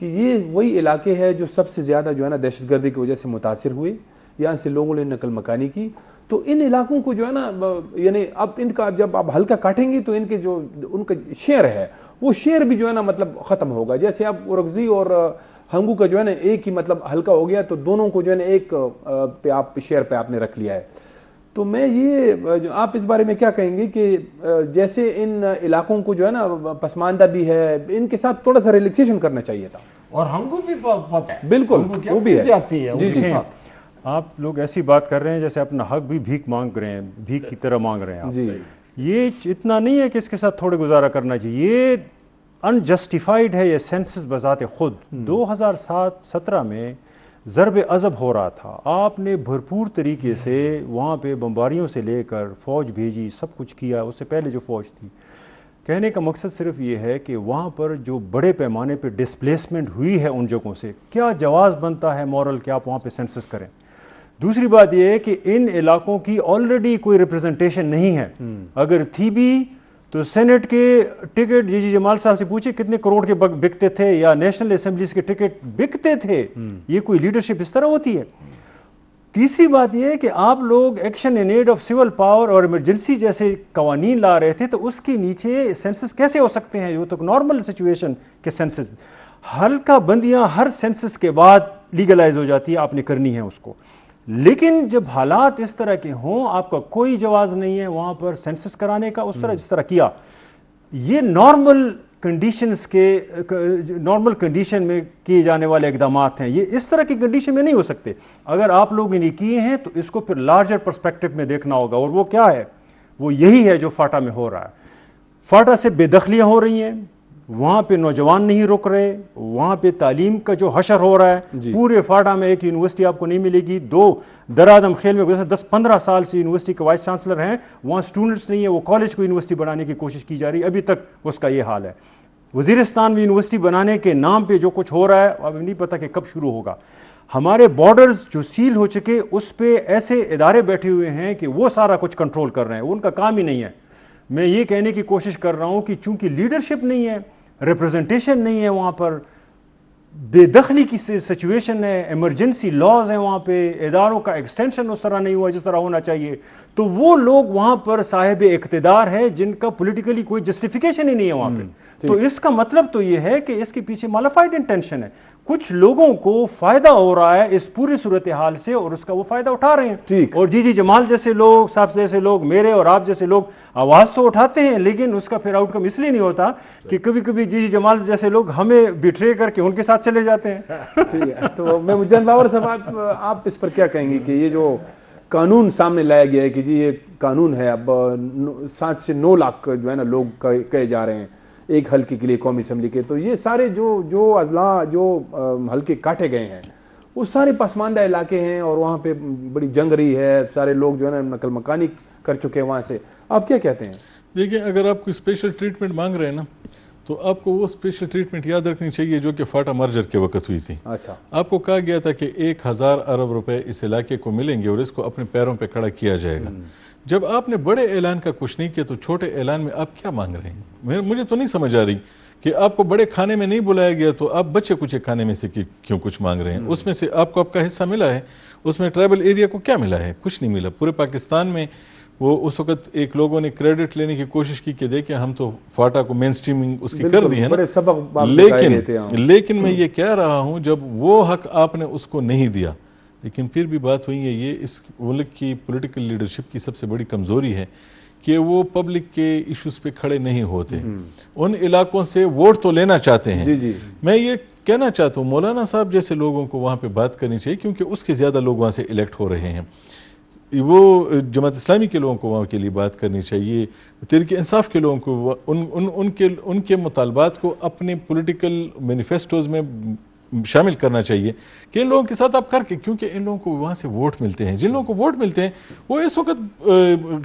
کہ یہ وہی علاقے ہے جو سب سے زیادہ جو ہے نا دہشت گردی کی وجہ سے متاثر ہوئے, یہاں سے لوگوں نے نقل مکانی کی. تو ان علاقوں کو جو ہے نا, یعنی اب ان کا جب آپ حلقہ کاٹیں گی تو ان کے جو ان کا شیئر ہے وہ شیئر بھی جو ہے نا مطلب ختم ہوگا. جیسے اب اورکزئی اور ہنگو کا جو ہے نا ایک ہی مطلب حلقہ ہو گیا, تو دونوں کو جو ہے نا ایک پہ آپ شیئر پہ آپ نے رکھ لیا ہے. تو میں یہ, آپ اس بارے میں کیا کہیں گے کہ جیسے ان علاقوں کو جو ہے نا پسماندہ بھی ہے, ان کے ساتھ تھوڑا سا ریلیکسیشن کرنا چاہیے تھا. اور ہنگو بھی پتہ ہے, بالکل وہ بھی ہے. جی جی, آپ لوگ ایسی بات کر رہے ہیں جیسے اپنا حق بھی بھیک مانگ رہے ہیں, بھیک کی طرح مانگ رہے ہیں آپ. جی, یہ اتنا نہیں ہے کہ اس کے ساتھ تھوڑے گزارا کرنا چاہیے, یہ انجسٹیفائڈ ہے یہ سینسس بذات خود. 2017 میں ضرب عذب ہو رہا تھا, آپ نے بھرپور طریقے سے وہاں پہ بمباریوں سے لے کر فوج بھیجی, سب کچھ کیا. اس سے پہلے جو فوج تھی, کہنے کا مقصد صرف یہ ہے کہ وہاں پر جو بڑے پیمانے پہ ڈسپلیسمنٹ ہوئی ہے ان جگہوں سے, کیا جواز بنتا ہے مورل کہ آپ وہاں پہ سینسس کریں. دوسری بات یہ ہے کہ ان علاقوں کی آلریڈی کوئی ریپرزنٹیشن نہیں ہے. اگر تھی بھی تو سینٹ کے ٹکٹ, جی جمال صاحب سے پوچھے کتنے کروڑ کے بکتے تھے, یا نیشنل اسمبلیز کے ٹکٹ بکتے تھے. یہ کوئی لیڈرشپ اس طرح ہوتی ہے. تیسری بات یہ ہے کہ آپ لوگ action in aid of civil power اور ایمرجنسی جیسے قوانین لا رہے تھے, تو اس کے نیچے سینسس کیسے ہو سکتے ہیں؟ وہ تو نارمل سچویشن کے سینسس. حلقہ بندیاں ہر سینسس کے بعد لیگلائز ہو جاتی ہے، آپ نے کرنی ہے اس کو. لیکن جب حالات اس طرح کے ہوں، آپ کا کوئی جواز نہیں ہے وہاں پر سینسس کرانے کا اس طرح جس طرح کیا. یہ نارمل کنڈیشن میں کیے جانے والے اقدامات ہیں، یہ اس طرح کی کنڈیشن میں نہیں ہو سکتے. اگر آپ لوگ انہیں کیے ہیں تو اس کو پھر لارجر پرسپیکٹو میں دیکھنا ہوگا، اور وہ کیا ہے؟ وہ یہی ہے جو فاٹا میں ہو رہا ہے. فاٹا سے بے دخلیاں ہو رہی ہیں، وہاں پہ نوجوان نہیں رک رہے، وہاں پہ تعلیم کا جو حشر ہو رہا ہے. پورے فاٹا میں ایک یونیورسٹی آپ کو نہیں ملے گی. درادم خیل میں گزشتہ 10-15 سال سے یونیورسٹی کے وائس چانسلر ہیں، وہاں سٹوڈنٹس نہیں ہیں. وہ کالج کو یونیورسٹی بنانے کی کوشش کی جا رہی ہے، ابھی تک اس کا یہ حال ہے. وزیرستان میں یونیورسٹی بنانے کے نام پہ جو کچھ ہو رہا ہے اب نہیں پتہ کہ کب شروع ہوگا. ہمارے بارڈرز جو سیل ہو چکے اس پہ ایسے ادارے بیٹھے ہوئے ہیں کہ وہ سارا کچھ کنٹرول کر رہے ہیں، ان کا کام ہی نہیں ہے. میں یہ کہنے کی کوشش کر رہا ہوں کہ چونکہ لیڈرشپ نہیں ہے، ریپرزنٹیشن نہیں ہے، وہاں پر بے دخلی کی سچویشن ہے، ایمرجنسی لاز ہیں وہاں پہ، اداروں کا ایکسٹینشن اس طرح نہیں ہوا جس طرح ہونا چاہیے. تو وہ لوگ وہاں پر صاحب اقتدار ہے جن کا پولیٹیکلی کوئی جسٹیفیکیشن ہی نہیں ہے وہاں پہ. تو اس کا مطلب تو یہ ہے کہ اس کے پیچھے مالافائڈ انٹینشن ہے. کچھ لوگوں کو فائدہ ہو رہا ہے اس پوری صورتحال سے اور اس کا وہ فائدہ اٹھا رہے ہیں. اور جی جمال جیسے لوگ، صاحب جیسے لوگ، میرے اور آپ جیسے لوگ آواز تو اٹھاتے ہیں، لیکن اس کا پھر آؤٹ کم اس لیے نہیں ہوتا کہ کبھی کبھی جی جمال جیسے لوگ ہمیں بٹرے کر کے ان کے ساتھ چلے جاتے ہیں. ٹھیک ہے، تو میں مجان باور صاحب آپ اس پر کیا کہیں گے کہ یہ جو قانون سامنے لایا گیا ہے کہ جی یہ قانون ہے، اب 7 سے 9 لاکھ جو ہے نا لوگ کہے جا رہے ہیں ایک حلقے کے لیے قومی اسمبلی کے، تو یہ سارے جو اضلاع جو حلقے کاٹے گئے ہیں وہ سارے پسماندہ علاقے ہیں اور وہاں پہ بڑی جنگ رہی ہے، سارے لوگ جو ہے نا نقل مکانی کر چکے ہیں وہاں سے. آپ کیا کہتے ہیں؟ دیکھیں، اگر آپ کوئی اسپیشل ٹریٹمنٹ مانگ رہے ہیں نا تو آپ کو وہ اسپیشل ٹریٹمنٹ یاد رکھنی چاہیے جو کہ فاٹا مرجر کے وقت ہوئی تھی. اچھا، آپ کو کہا گیا تھا کہ 1000 ارب روپے اس علاقے کو ملیں گے اور اس کو اپنے پیروں پہ کھڑا کیا جائے گا. جب آپ نے بڑے اعلان کا کچھ نہیں کیا تو چھوٹے اعلان میں آپ کیا مانگ رہے ہیں؟ مجھے تو نہیں سمجھ آ رہی کہ آپ کو بڑے کھانے میں نہیں بلایا گیا تو آپ بچے کچھ کھانے میں سے کیوں کچھ مانگ رہے ہیں؟ اس میں سے آپ کو آپ کا حصہ ملا ہے، اس میں ٹرائبل ایریا کو کیا ملا ہے؟ کچھ نہیں ملا. پورے پاکستان میں وہ اس وقت ایک لوگوں نے کریڈٹ لینے کی کوشش کی کہ دیکھیں ہم تو فاٹا کو مین سٹریمنگ اس کی کر دی ہے نا، لیکن میں یہ کہہ رہا ہوں جب وہ حق آپ نے اس کو نہیں دیا، لیکن پھر بھی بات ہوئی ہے یہ اس ملک کی پولیٹیکل لیڈرشپ کی سب سے بڑی کمزوری ہے کہ وہ پبلک کے ایشوز پہ کھڑے نہیں ہوتے. ان علاقوں سے ووٹ تو لینا چاہتے ہیں. میں یہ کہنا چاہتا ہوں مولانا صاحب جیسے لوگوں کو وہاں پہ بات کرنی چاہیے کیونکہ اس کے زیادہ لوگ وہاں سے الیکٹ ہو رہے ہیں. وہ جماعت اسلامی کے لوگوں کو وہاں کے لیے بات کرنی چاہیے، تحریک انصاف کے لوگوں کو ان کے مطالبات کو اپنے پولیٹیکل مینیفیسٹوز میں شامل کرنا چاہیے کہ ان لوگوں کے ساتھ آپ کر کے، کیونکہ ان لوگوں کو وہاں سے ووٹ ملتے ہیں. جن لوگوں کو ووٹ ملتے ہیں وہ اس وقت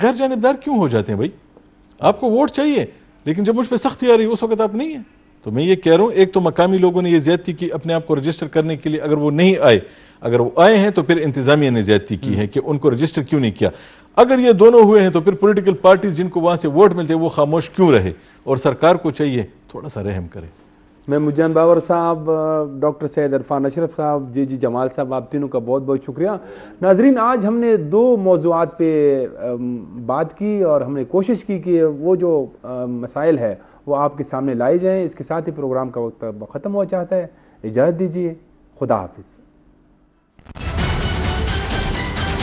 غیر جانبدار کیوں ہو جاتے ہیں؟ بھائی آپ کو ووٹ چاہیے لیکن جب مجھ پہ سختی آ رہی ہے اس وقت آپ نہیں ہیں. تو میں یہ کہہ رہا ہوں ایک تو مقامی لوگوں نے یہ زیادتی کی اپنے آپ کو رجسٹر کرنے کے لیے، اگر وہ نہیں آئے، اگر وہ آئے ہیں تو پھر انتظامیہ نے زیادتی کی ہے کہ ان کو رجسٹر کیوں نہیں کیا. اگر یہ دونوں ہوئے ہیں تو پھر پولیٹیکل پارٹیز جن کو وہاں سے ووٹ ملتے ہیں وہ خاموش کیوں رہے؟ اور سرکار کو چاہیے تھوڑا سا رحم کرے. میں مجان باور صاحب، ڈاکٹر سید عرفان اشرف صاحب، جی جمال صاحب، آپ تینوں کا بہت بہت شکریہ. ناظرین، آج ہم نے 2 موضوعات پہ بات کی اور ہم نے کوشش کی کہ وہ جو مسائل ہے وہ آپ کے سامنے لائے جائیں. اس کے ساتھ ہی پروگرام کا وقت ختم ہو چاہتا ہے. اجازت دیجیے، خدا حافظ.